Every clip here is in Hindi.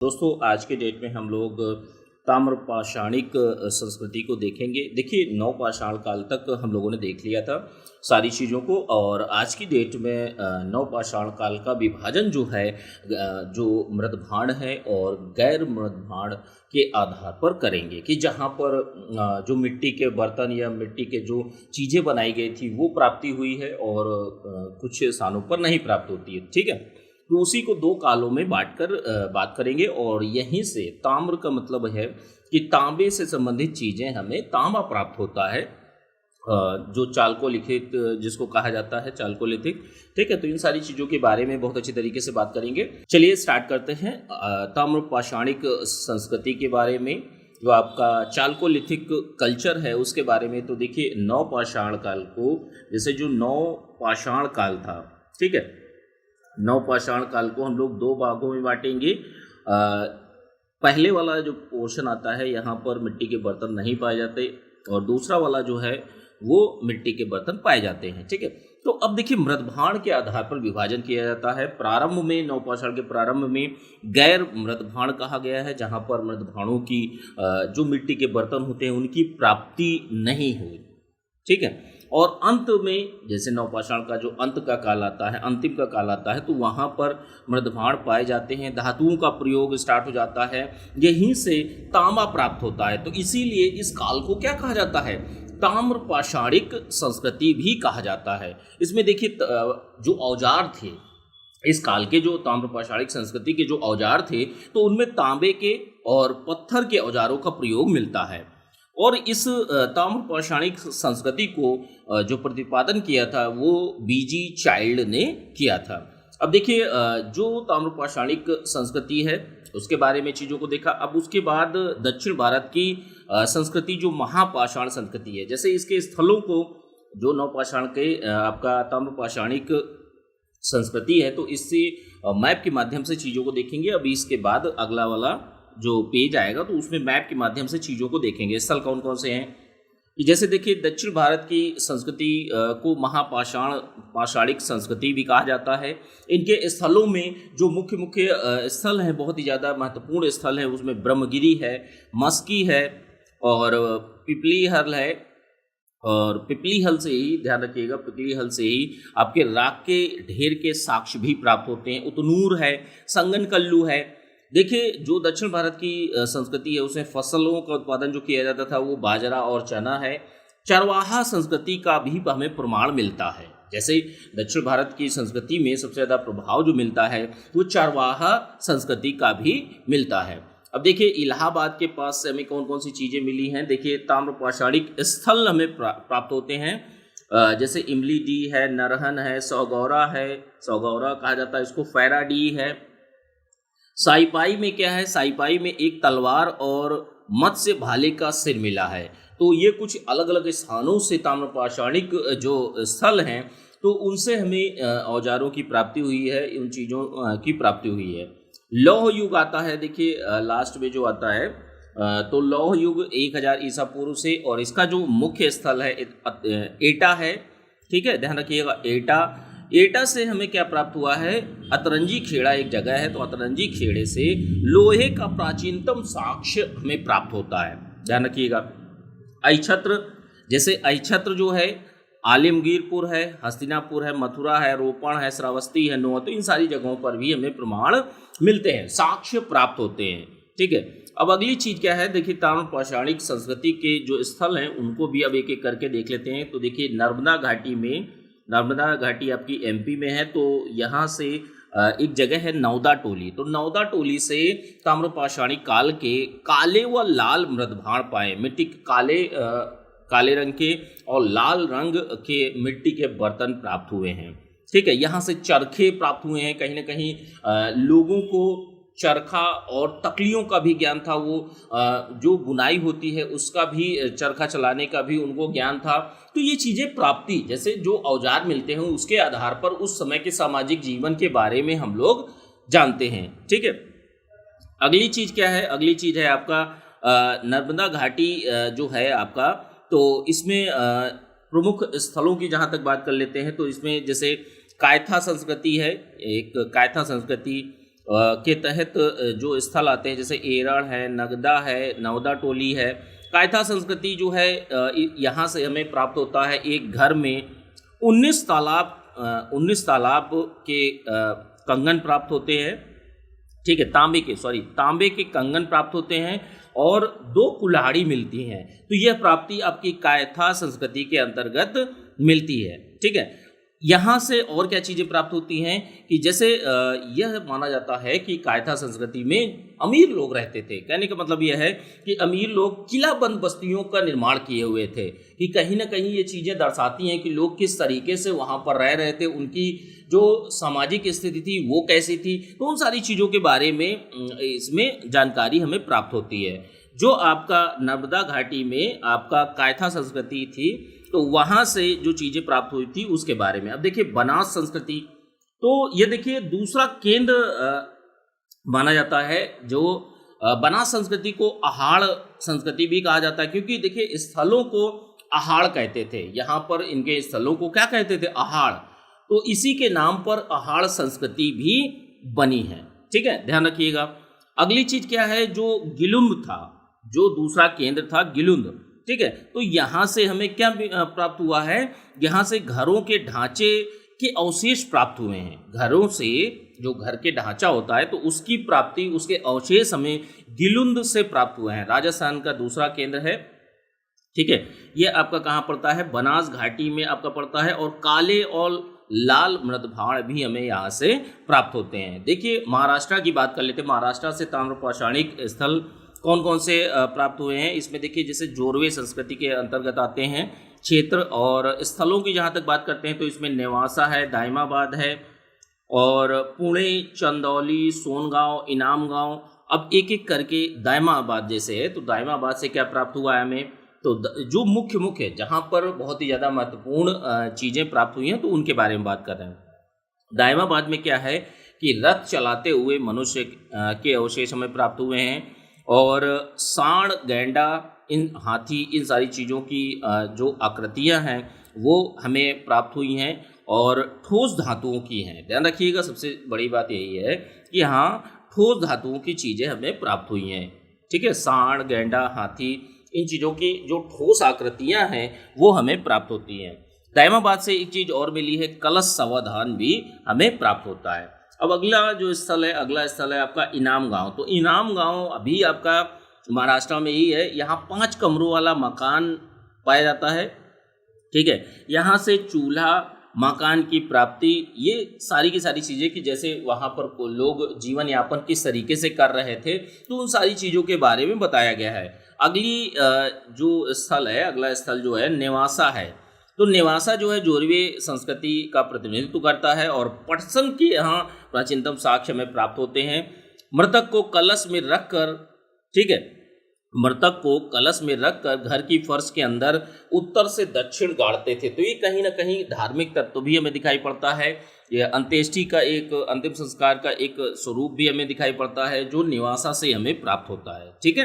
दोस्तों आज के डेट में हम लोग ताम्रपाषाणिक संस्कृति को देखेंगे। देखिए नवपाषाण काल तक हम लोगों ने देख लिया था सारी चीज़ों को, और आज की डेट में नवपाषाण काल का विभाजन जो है जो मृदभाण है और गैर मृदभाण के आधार पर करेंगे कि जहाँ पर जो मिट्टी के बर्तन या मिट्टी के जो चीज़ें बनाई गई थी वो प्राप्ति हुई है और कुछ स्थानों पर नहीं प्राप्त होती है। ठीक है, तो उसी को दो कालों में बांटकर बात करेंगे। और यहीं से ताम्र का मतलब है कि तांबे से संबंधित चीज़ें हमें तांबा प्राप्त होता है, जो चालकोलिथिक जिसको कहा जाता है चालकोलिथिक। ठीक है, तो इन सारी चीज़ों के बारे में बहुत अच्छी तरीके से बात करेंगे। चलिए स्टार्ट करते हैं ताम्रपाषाणिक संस्कृति के बारे में, जो आपका चालकोलिथिक कल्चर है उसके बारे में। तो देखिए नवपाषाण काल को, जैसे जो नवपाषाण काल था, ठीक है, नवपाषाण काल को हम लोग दो भागों में बांटेंगे। पहले वाला जो पोर्शन आता है यहाँ पर मिट्टी के बर्तन नहीं पाए जाते, और दूसरा वाला जो है वो मिट्टी के बर्तन पाए जाते हैं। ठीक है, तो अब देखिए मृदभाण के आधार पर विभाजन किया जाता है। प्रारंभ में, नवपाषाण के प्रारंभ में गैर मृदभाण कहा गया है, जहाँ पर मृदभाणों की जो मिट्टी के बर्तन होते हैं उनकी प्राप्ति नहीं हुई। ठीक है, और अंत में जैसे नवपाषाण का जो अंत का काल आता है, अंतिम का काल आता है, तो वहाँ पर मृदभाण पाए जाते हैं, धातुओं का प्रयोग स्टार्ट हो जाता है, यहीं से तांबा प्राप्त होता है। तो इसीलिए इस काल को क्या कहा जाता है? ताम्रपाषाणिक संस्कृति भी कहा जाता है। इसमें देखिए जो औजार थे इस काल के, जो ताम्रपाषाणिक संस्कृति के जो औजार थे, तो उनमें तांबे के और पत्थर के औजारों का प्रयोग मिलता है। और इस ताम्रपाषाणिक संस्कृति को जो प्रतिपादन किया था वो बीजी चाइल्ड ने किया था। अब देखिए जो ताम्रपाषाणिक संस्कृति है उसके बारे में चीज़ों को देखा। अब उसके बाद दक्षिण भारत की संस्कृति जो महापाषाण संस्कृति है, जैसे इसके स्थलों को जो नवपाषाण के आपका ताम्रपाषाणिक संस्कृति है, तो इससे मैप के माध्यम से चीज़ों को देखेंगे। अभी इसके बाद अगला वाला जो पेज आएगा तो उसमें मैप के माध्यम से चीज़ों को देखेंगे। स्थल कौन कौन से हैं कि जैसे देखिए दक्षिण भारत की संस्कृति को पाषाणिक संस्कृति भी कहा जाता है। इनके स्थलों में जो मुख्य मुख्य स्थल हैं, बहुत ही ज़्यादा महत्वपूर्ण स्थल हैं, उसमें ब्रह्मगिरी है, मस्की है और पिपलीहल है। और पिपलीहल से ही ध्यान रखिएगा, पिपलीहल से ही आपके राख के ढेर के साक्ष्य भी प्राप्त होते हैं। उतनूर है, संगनकल्लू है। देखिए जो दक्षिण भारत की संस्कृति है उसमें फसलों का उत्पादन जो किया जाता था वो बाजरा और चना है। चरवाहा संस्कृति का भी हमें प्रमाण मिलता है। जैसे दक्षिण भारत की संस्कृति में सबसे ज़्यादा प्रभाव जो मिलता है वो चरवाहा संस्कृति का भी मिलता है। अब देखिए इलाहाबाद के पास से हमें कौन कौन सी चीज़ें मिली हैं। देखिए ताम्रपाषाणिक स्थल हमें प्राप्त होते हैं, जैसे इमली डी है, नरहन है, सौगौरा है, सौगौरा कहा जाता है इसको, फैराडी है। साइपाई में क्या है? साइपाई में एक तलवार और मत्स्य भाले का सिर मिला है। तो ये कुछ अलग अलग स्थानों से ताम्रपाषाणिक जो स्थल हैं तो उनसे हमें औजारों की प्राप्ति हुई है, उन चीज़ों की प्राप्ति हुई है। लौह युग आता है, देखिए लास्ट में जो आता है तो लौह युग 1000 ईसा पूर्व से, और इसका जो मुख्य स्थल है एटा है। ठीक है, ध्यान रखिएगा एटा से हमें क्या प्राप्त हुआ है? अतरंजी खेड़ा एक जगह है, तो अतरंजी खेड़े से लोहे का प्राचीनतम साक्ष्य हमें प्राप्त होता है। ध्यान रखिएगा। अहिछत्र, जैसे अहिछत्र जो है आलमगीरपुर है, हस्तिनापुर है, मथुरा है, रोपण है, श्रावस्ती है, नोह, तो इन सारी जगहों पर भी हमें प्रमाण मिलते हैं, साक्ष्य प्राप्त होते हैं। ठीक है, अब अगली चीज़ क्या है? देखिए ताम्रपाषाणिक संस्कृति के जो स्थल हैं उनको भी अब एक एक करके देख लेते हैं। तो देखिए नर्मदा घाटी में, नर्मदा घाटी आपकी एमपी में है, तो यहाँ से एक जगह है नौदा टोली। तो नौदा टोली से ताम्रपाषाणिक काल के काले व लाल मृदभाण पाए, मिट्टी के काले रंग के और लाल रंग के मिट्टी के बर्तन प्राप्त हुए हैं। ठीक है, यहाँ से चरखे प्राप्त हुए हैं। कहीं ना कहीं लोगों को चरखा और तकलियों का भी ज्ञान था, वो जो बुनाई होती है उसका भी, चरखा चलाने का भी उनको ज्ञान था। तो ये चीज़ें प्राप्ति, जैसे जो औजार मिलते हैं उसके आधार पर उस समय के सामाजिक जीवन के बारे में हम लोग जानते हैं। ठीक है, अगली चीज़ क्या है? अगली चीज़ है आपका नर्मदा घाटी जो है आपका, तो इसमें प्रमुख स्थलों की जहाँ तक बात कर लेते हैं तो इसमें जैसे कायथा संस्कृति है, एक कायथा संस्कृति, के तहत जो स्थल आते हैं, जैसे एरड़ है, नगदा है, नवदा टोली है। कायथा संस्कृति जो है यहाँ से हमें प्राप्त होता है। एक घर में 19 तालाब के कंगन प्राप्त होते हैं, ठीक है, तांबे के कंगन प्राप्त होते हैं और 2 कुल्हाड़ी मिलती हैं। तो यह प्राप्ति आपकी कायथा संस्कृति के अंतर्गत मिलती है, ठीक है। यहाँ से और क्या चीज़ें प्राप्त होती हैं कि जैसे यह माना जाता है कि कायथा संस्कृति में अमीर लोग रहते थे। कहने का मतलब यह है कि अमीर लोग किलाबंद बस्तियों का निर्माण किए हुए थे, कि कहीं ना कहीं ये चीज़ें दर्शाती हैं कि लोग किस तरीके से वहाँ पर रह रहे थे, उनकी जो सामाजिक स्थिति थी वो कैसी थी। तो उन सारी चीज़ों के बारे में इसमें जानकारी हमें प्राप्त होती है। जो आपका नर्मदा घाटी में आपका कायथा संस्कृति थी, तो वहाँ से जो चीज़ें प्राप्त हुई थी उसके बारे में। अब देखिए बनास संस्कृति, तो ये देखिए दूसरा केंद्र माना जाता है। जो बनास संस्कृति को अहाड़ संस्कृति भी कहा जाता है, क्योंकि देखिए स्थलों को अहाड़ कहते थे। यहाँ पर इनके स्थलों को क्या कहते थे? अहाड़। तो इसी के नाम पर अहाड़ संस्कृति भी बनी है, ठीक है, ध्यान रखिएगा। अगली चीज क्या है? जो गिलुंद था, जो दूसरा केंद्र था गिलुंद, ठीक है। तो यहाँ से हमें क्या प्राप्त हुआ है? यहाँ से घरों के ढांचे के अवशेष प्राप्त हुए हैं। घरों से जो घर के ढांचा होता है तो उसकी प्राप्ति, उसके अवशेष हमें गिलुंद से प्राप्त हुए हैं। राजस्थान का दूसरा केंद्र है, ठीक है। ये आपका कहाँ पड़ता है? बनास घाटी में आपका पड़ता है। और काले और लाल मृदभाण भी हमें यहाँ से प्राप्त होते हैं। देखिए महाराष्ट्र की बात कर लेते हैं। महाराष्ट्र से ताम्रपाषाणिक स्थल कौन कौन से प्राप्त हुए हैं? इसमें देखिए जैसे जोरवे संस्कृति के अंतर्गत आते हैं क्षेत्र। और स्थलों की जहाँ तक बात करते हैं तो इसमें नेवासा है, दाइमाबाद है, और पुणे, चंदौली, सोनगांव, इनाम गांव। अब एक एक करके दाइमाबाद जैसे है, तो दाइमाबाद से क्या प्राप्त हुआ है हमें? तो जो मुख्य जहाँ पर बहुत ही ज़्यादा महत्वपूर्ण चीज़ें प्राप्त हुई हैं तो उनके बारे में बात कर रहे हैं। दाइमाबाद में क्या है कि रथ चलाते हुए मनुष्य के अवशेष हमें प्राप्त हुए हैं। और सांड, गैंडा, इन हाथी, इन सारी चीज़ों की जो आकृतियां हैं वो हमें प्राप्त हुई हैं। और ठोस धातुओं की हैं। ध्यान रखिएगा, सबसे बड़ी बात यही है कि यहाँ ठोस धातुओं की चीज़ें हमें प्राप्त हुई हैं, ठीक है। सांड, गैंडा, हाथी, इन चीज़ों की जो ठोस आकृतियां हैं वो हमें प्राप्त होती हैं। दाइमाबाद से एक चीज़ और मिली है, कलश समाधान भी हमें प्राप्त होता है। अब अगला स्थल है आपका इनाम गांव। तो इनाम गांव अभी आपका महाराष्ट्र में ही है। यहाँ 5 कमरों वाला मकान पाया जाता है, ठीक है। यहाँ से चूल्हा, मकान की प्राप्ति, ये सारी की सारी चीज़ें कि जैसे वहाँ पर लोग जीवन यापन किस तरीके से कर रहे थे, तो उन सारी चीज़ों के बारे में बताया गया है। अगली जो स्थल है, अगला स्थल जो है नेवासा है। तो नेवासा जो है जोरवे संस्कृति का प्रतिनिधित्व करता है। और पटसन के यहाँ प्राचीनतम साक्ष्य में प्राप्त होते हैं। मृतक को कलश में रखकर, ठीक है, मृतक को कलश में रखकर घर की फर्श के अंदर उत्तर से दक्षिण गाड़ते थे। तो ये कहीं ना कहीं धार्मिक तत्व भी हमें दिखाई पड़ता है। यह अंत्येष्टि का एक, अंतिम संस्कार का एक स्वरूप भी हमें दिखाई पड़ता है जो नेवासा से हमें प्राप्त होता है, ठीक है।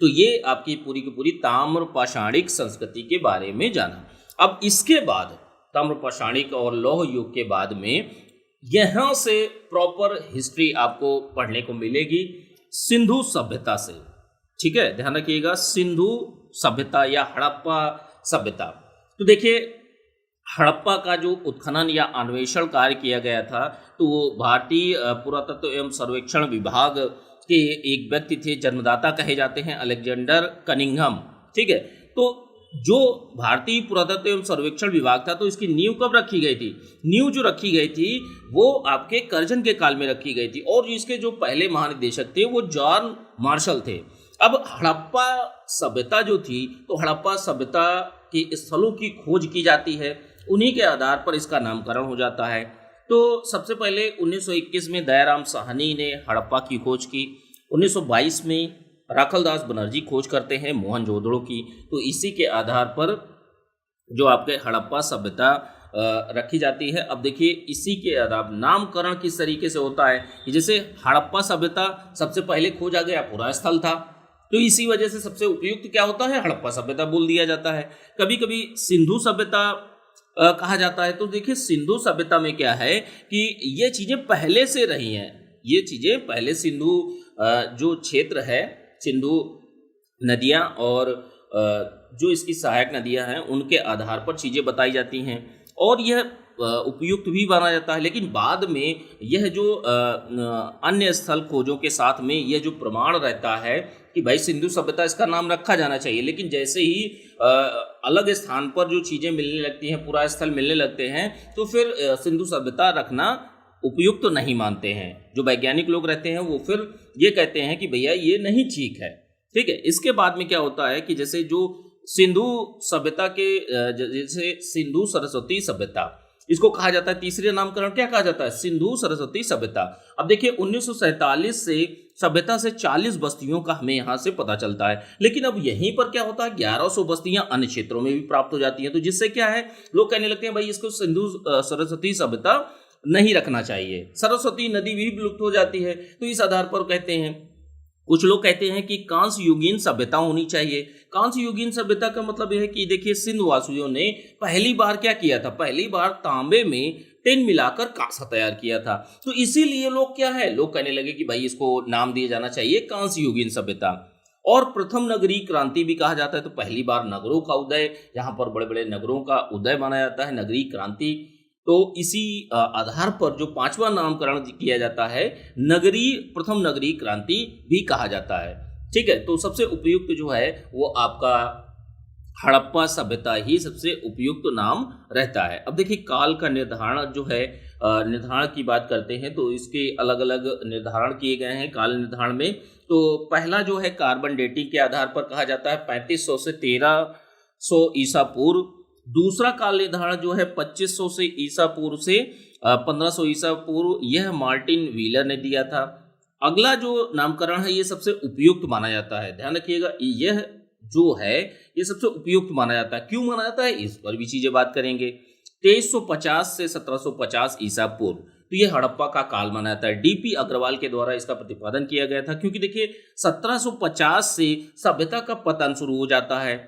तो ये आपकी पूरी की पूरी ताम्रपाषाणिक संस्कृति के बारे में जाना। अब इसके बाद ताम्रपाषाणिक और लौह युग के बाद में यहाँ से प्रॉपर हिस्ट्री आपको पढ़ने को मिलेगी सिंधु सभ्यता से, ठीक है, ध्यान रखिएगा। सिंधु सभ्यता या हड़प्पा सभ्यता। तो देखिए हड़प्पा का जो उत्खनन या अन्वेषण कार्य किया गया था, तो वो भारतीय पुरातत्व एवं सर्वेक्षण विभाग के एक व्यक्ति थे, जन्मदाता कहे जाते हैं अलेक्जेंडर कनिंघम, ठीक है। तो जो भारतीय पुरातत्व एवं सर्वेक्षण विभाग था, तो इसकी नींव कब रखी गई थी? नींव जो रखी गई थी वो आपके कर्जन के काल में रखी गई थी। और इसके जो पहले महानिदेशक थे वो जॉन मार्शल थे। अब हड़प्पा सभ्यता जो थी, तो हड़प्पा सभ्यता के स्थलों की खोज की जाती है, उन्हीं के आधार पर इसका नामकरण हो जाता है। तो सबसे पहले 1921 में दयाराम साहनी ने हड़प्पा की खोज की। 1922 में राखलदास बनर्जी खोज करते हैं मोहनजोदड़ो की। तो इसी के आधार पर जो आपके हड़प्पा सभ्यता रखी जाती है। अब देखिए इसी के आधार नामकरण किस तरीके से होता है कि जैसे हड़प्पा सभ्यता सबसे पहले खोजा गया पूरा स्थल था, तो इसी वजह से सबसे उपयुक्त क्या होता है? हड़प्पा सभ्यता बोल दिया जाता है। कभी कभी सिंधु सभ्यता कहा जाता है। तो देखिए सिंधु सभ्यता में क्या है कि ये चीज़ें पहले से रही हैं, ये चीज़ें पहले सिंधु जो क्षेत्र है, सिंधु नदियाँ और जो इसकी सहायक नदियाँ हैं उनके आधार पर चीज़ें बताई जाती हैं और यह उपयुक्त भी माना जाता है। लेकिन बाद में यह जो अन्य स्थल खोजों के साथ में यह जो प्रमाण रहता है कि भाई सिंधु सभ्यता इसका नाम रखा जाना चाहिए, लेकिन जैसे ही अलग स्थान पर जो चीज़ें मिलने लगती हैं, पूरा स्थल मिलने लगते हैं, तो फिर सिंधु सभ्यता रखना उपयुक्त तो नहीं मानते हैं। जो वैज्ञानिक लोग रहते हैं वो फिर ये कहते हैं कि भैया ये नहीं ठीक है। ठीक है, इसके बाद में क्या होता है कि जैसे जो सिंधु सभ्यता के जैसे सिंधु सरस्वती सभ्यता इसको कहा जाता है, तीसरे नामकरण क्या कहा जाता है, सिंधु सरस्वती सभ्यता। अब देखिए 1947 से सभ्यता से 40 बस्तियों का हमें यहाँ से पता चलता है, लेकिन अब यहीं पर क्या होता है 1100 बस्तियां अन्य क्षेत्रों में भी प्राप्त हो जाती हैं। तो जिससे क्या है, लोग कहने लगते हैं भाई इसको सिंधु सरस्वती सभ्यता नहीं रखना चाहिए, सरस्वती नदी भी विलुप्त हो जाती है। तो इस आधार पर कहते हैं, कुछ लोग कहते हैं कि कांस्य युगीन सभ्यता होनी चाहिए। कांस्य युगीन सभ्यता का मतलब यह है कि देखिए सिंधवासियों ने पहली बार क्या किया था, पहली बार तांबे में टिन मिलाकर कांसा तैयार किया था। तो इसीलिए लोग क्या है, लोग कहने लगे कि भाई इसको नाम दिया जाना चाहिए कांस्य युगीन सभ्यता। और प्रथम नगरीय क्रांति भी कहा जाता है, तो पहली बार नगरों का उदय, यहाँ पर बड़े बड़े नगरों का उदय माना जाता है, नगरीय क्रांति। तो इसी आधार पर जो पांचवा नामकरण किया जाता है प्रथम नगरीय क्रांति भी कहा जाता है। ठीक है, तो सबसे उपयुक्त जो है वो आपका हड़प्पा सभ्यता ही सबसे उपयुक्त नाम रहता है। अब देखिए काल का निर्धारण जो है, निर्धारण की बात करते हैं तो इसके अलग अलग निर्धारण किए गए हैं काल निर्धारण में। तो पहला जो है कार्बन डेटिंग के आधार पर कहा जाता है 3500 से 1300 ईसा पूर्व। दूसरा काल निर्धारण जो है 2500 से ईसा पूर्व से 1500 ईसा पूर्व, यह मार्टिन व्हीलर ने दिया था। अगला जो नामकरण है ये सबसे उपयुक्त माना जाता है, ध्यान रखिएगा, यह जो है ये सबसे उपयुक्त माना जाता है। क्यों माना जाता है इस पर भी चीजें बात करेंगे। 2350 से 1750 ईसा पूर्व, तो ये हड़प्पा का काल माना जाता है। डीपी अग्रवाल के द्वारा इसका प्रतिपादन किया गया था, क्योंकि देखिए 1750 से सभ्यता का पतन शुरू हो जाता है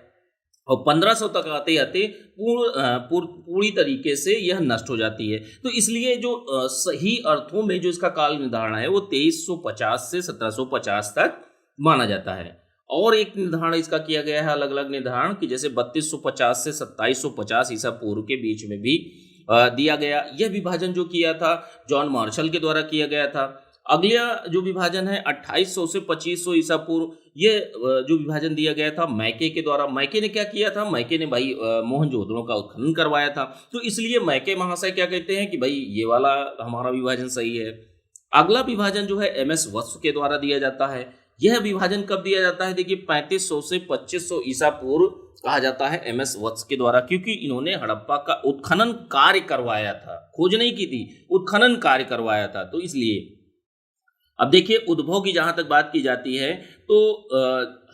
और 1500 तक आते आते पूरी तरीके से यह नष्ट हो जाती है। तो इसलिए जो सही अर्थों में जो इसका काल निर्धारण है वो 2350 से 1750 तक माना जाता है। और एक निर्धारण इसका किया गया है, अलग अलग निर्धारण, कि जैसे 3250 से 2750 ईसा पूर्व के बीच में भी दिया गया। यह विभाजन जो किया था जॉन मार्शल के द्वारा किया गया था। अगला जो विभाजन है 2800 से 2500 ईसा पूर्व, ये जो विभाजन दिया गया था मैके के द्वारा। मैके ने क्या किया था, मैके ने भाई मोहनजोदड़ो का उत्खनन करवाया था, तो इसलिए मैके महाशय क्या कहते हैं कि भाई ये वाला हमारा विभाजन सही है। अगला विभाजन जो है एमएस वत्स के द्वारा दिया जाता है। यह विभाजन कब दिया जाता है, देखिए 3500 से 2500 ईसा पूर्व कहा जाता है एमएस वत्स के द्वारा, क्योंकि इन्होंने हड़प्पा का उत्खनन कार्य करवाया था, खोज नहीं की थी, उत्खनन कार्य करवाया था, तो इसलिए। अब देखिए उद्भव की जहाँ तक बात की जाती है तो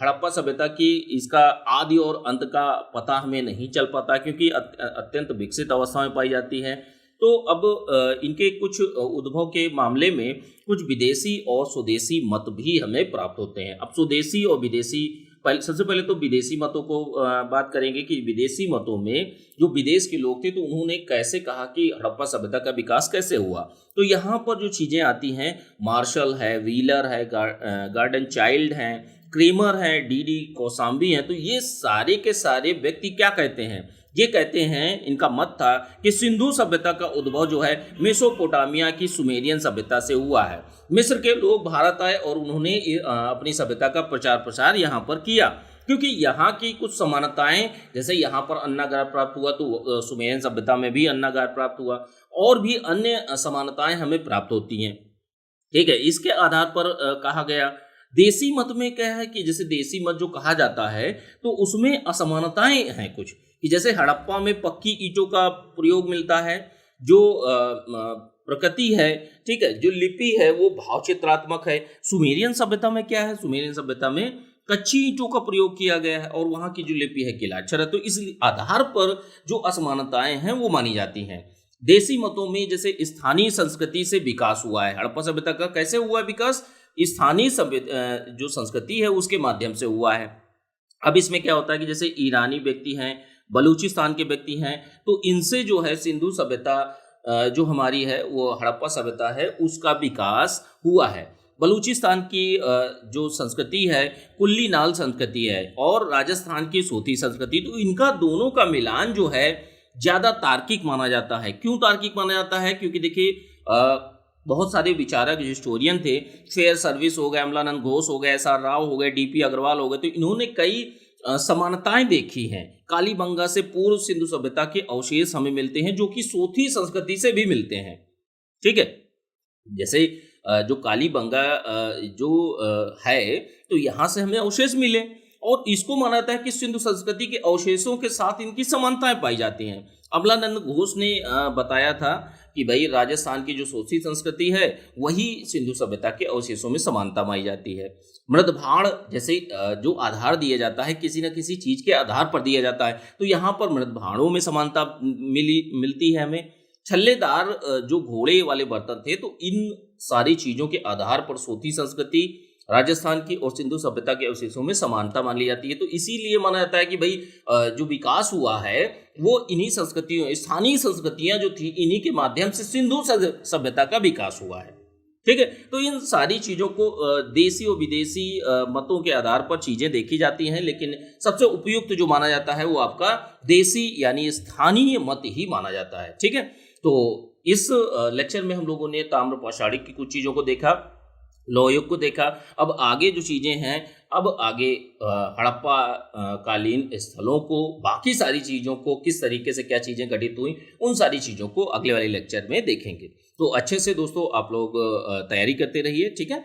हड़प्पा सभ्यता की इसका आदि और अंत का पता हमें नहीं चल पाता, क्योंकि अत्यंत विकसित अवस्था में पाई जाती है। तो अब इनके कुछ उद्भव के मामले में कुछ विदेशी और स्वदेशी मत भी हमें प्राप्त होते हैं। अब स्वदेशी और विदेशी, सबसे पहले तो विदेशी मतों को बात करेंगे कि विदेशी मतों में जो विदेश के लोग थे तो उन्होंने कैसे कहा कि हड़प्पा सभ्यता का विकास कैसे हुआ। तो यहाँ पर जो चीज़ें आती हैं, मार्शल है, व्हीलर है, गार्डन चाइल्ड हैं, क्रेमर है, डी कौसाम्बी हैं, तो ये सारे के सारे व्यक्ति क्या कहते हैं, ये कहते हैं, इनका मत था कि सिंधु सभ्यता का उद्भव जो है मेसोपोटामिया की सुमेरियन सभ्यता से हुआ है। मिस्र के लोग भारत आए और उन्होंने अपनी सभ्यता का प्रचार प्रसार यहाँ पर किया, क्योंकि यहाँ की कुछ समानताएं, जैसे यहाँ पर अन्नागार प्राप्त हुआ तो सुमेरियन सभ्यता में भी अन्नागार प्राप्त हुआ, और भी अन्य समानताएं हमें प्राप्त होती हैं। ठीक है, इसके आधार पर कहा गया। देसी मत में क्या है कि जैसे देसी मत जो कहा जाता है तो उसमें असमानताएं हैं कुछ, कि जैसे हड़प्पा में पक्की ईंटों का प्रयोग मिलता है, जो प्रकृति है, ठीक है, जो लिपि है वो भाव चित्रात्मक है। सुमेरियन सभ्यता में क्या है, सुमेरियन सभ्यता में कच्ची ईंटों का प्रयोग किया गया है और वहाँ की जो लिपि है किलाक्षर है। तो इस आधार पर जो असमानताएं हैं वो मानी जाती हैं। देसी मतों में जैसे स्थानीय संस्कृति से विकास हुआ है, हड़प्पा सभ्यता का कैसे हुआ विकास, स्थानीय जो संस्कृति है उसके माध्यम से हुआ है। अब इसमें क्या होता है कि जैसे ईरानी व्यक्ति हैं, बलूचिस्तान के व्यक्ति हैं, तो इनसे जो है सिंधु सभ्यता जो हमारी है वो हड़प्पा सभ्यता है उसका विकास हुआ है। बलूचिस्तान की जो संस्कृति है कुल्ली नाल संस्कृति है और राजस्थान की सोती संस्कृति, तो इनका दोनों का मिलान जो है ज़्यादा तार्किक माना जाता है। क्यों तार्किक माना जाता है? क्योंकि देखिए बहुत सारे विचारक हिस्टोरियन थे, फेयर सर्विस हो गए, अमलानंद घोष हो गए, SR राव हो गए, DP अग्रवाल हो गए, तो इन्होंने कई समानताएं देखी हैं। कालीबंगा से पूर्व सिंधु सभ्यता के अवशेष हमें मिलते हैं जो कि सोथी संस्कृति से भी मिलते हैं। ठीक है, जैसे जो कालीबंगा है, तो यहाँ से हमें अवशेष मिले और इसको माना जाता है कि सिंधु संस्कृति के अवशेषों के साथ इनकी समानताएं पाई जाती हैं। अमलानंद घोष ने बताया था कि भाई राजस्थान की जो सोती संस्कृति है वही सिंधु सभ्यता के अवशेषों में समानता पाई जाती है। मृदभाण जैसे जो आधार दिया जाता है किसी न किसी चीज के आधार पर दिया जाता है, तो यहाँ पर मृदभाणों में समानता मिलती है हमें। छल्लेदार जो घोड़े वाले बर्तन थे, तो इन सारी चीजों के आधार पर सोती संस्कृति राजस्थान की और सिंधु सभ्यता के अवशेषों में समानता मान ली जाती है। तो इसीलिए माना जाता है कि भाई जो विकास हुआ है वो इन्हीं संस्कृतियों, स्थानीय संस्कृतियां जो थी, इन्हीं के माध्यम से सिंधु सभ्यता का विकास हुआ है। ठीक है, तो इन सारी चीज़ों को देसी और विदेशी मतों के आधार पर चीज़ें देखी जाती हैं, लेकिन सबसे उपयुक्त जो माना जाता है वो आपका देसी यानी स्थानीय मत ही माना जाता है। ठीक है, तो इस लेक्चर में हम लोगों ने ताम्र पाषाणिक की कुछ चीज़ों को देखा, लौह युग को देखा। अब आगे जो चीज़ें हैं, अब आगे हड़प्पा कालीन स्थलों को, बाकी सारी चीज़ों को, किस तरीके से क्या चीज़ें घटित हुई, उन सारी चीज़ों को अगले वाले लेक्चर में देखेंगे। तो अच्छे से दोस्तों आप लोग तैयारी करते रहिए। ठीक है।